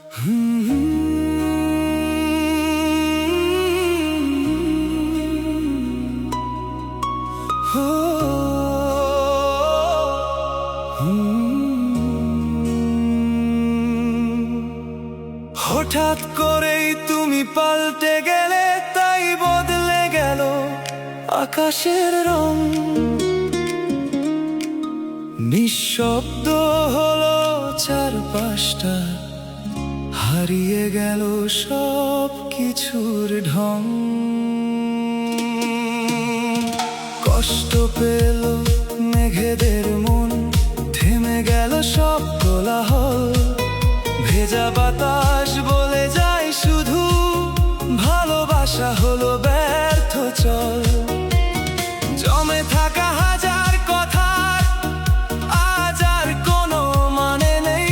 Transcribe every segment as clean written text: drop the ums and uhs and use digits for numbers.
হঠাৎ করেই তুমি পাল্টে গেলে, তাই বদলে গেল আকাশের রং। নিঃশব্দ হলো চারপাশটা, হারিয়ে গেল সব কিছুর ঢং। কষ্ট পেল মেঘেদের মন, থেমে গেল সব কোলাহল। ভেজা বাতাস বলে যায় শুধু, ভালোবাসা হলো ব্যর্থ চল। জমে থাকা হাজার কথার আজ আর কোনো মানে নেই।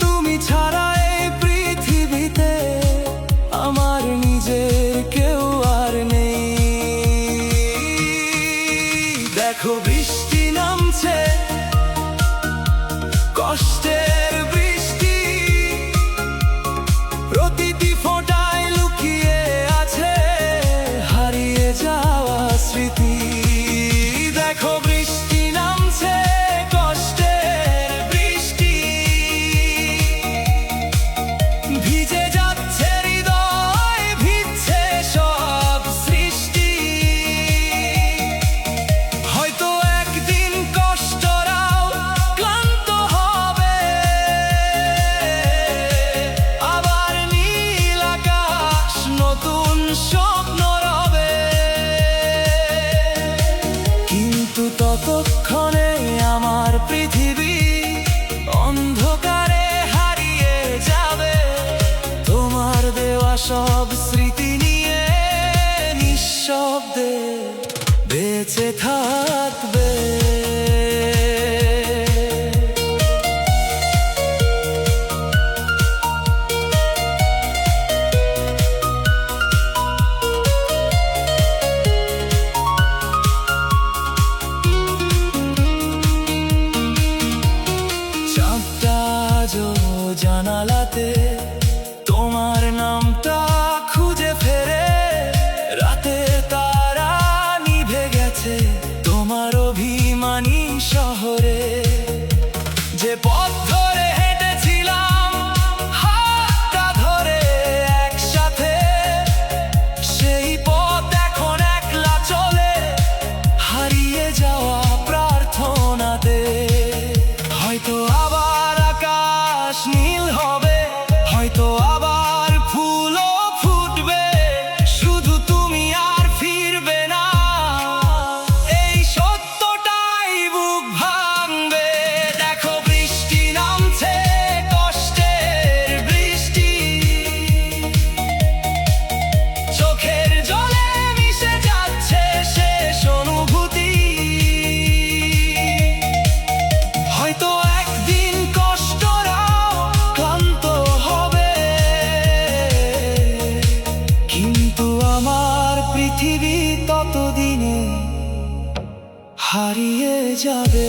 তুমি ছাড়া এই পৃথিবীতে আমার নিজের কেউ আর নেই। দেখো বৃষ্টি নামছে, কষ্টের বৃষ্টি, প্রতিটি ফোঁটায় লুকিয়ে আছে হারিয়ে যাওয়া স্মৃতি। দেখো বৃষ্টি নামছে, কষ্টের বৃষ্টি, ভিজে যাচ্ছে হৃদয়, ভিজছে সব সৃষ্টি। হয়তো একদিন কষ্টরাও ক্লান্ত হবে, আবার নীল আকাশ নতুন স্বপ্ন রবে। কিন্তু ততক্ষণে আমার পৃথিবী অন্ধকারে হারিয়ে যাবে। তোমার দেওয়া সব স্মৃতি নিয়ে নিঃশব্দে বেঁচে থাকবে। চাঁদটা আজও জানালাতে তোমার নামটা খুঁজে ফেরে। রাতে তারা নিভে গেছে তোমার অভিমানী শহরে। যে পথ ধরে হেঁটেছিলাম হাতটা ধরে একসাথে, সেই পথ এখন একলা চলে হারিয়ে যাওয়া প্রার্থনাতে। হয়তো আবার আকাশ নীল হবে, হয়তো আবার ফুলও ফুটবে, শুধু তুমি আর ফিরবে না। এই সত্যটাই বুক ভাঙবে। দেখো বৃষ্টি নামছে, কষ্টের বৃষ্টি, চোখের জলে মিশে যাচ্ছে শেষ অনুভূতি। হয়তো একদিন কষ্টরাও ক্লান্ত হবে, কিন্তু আমার পৃথিবী ততদিনে হারিয়ে যাবে।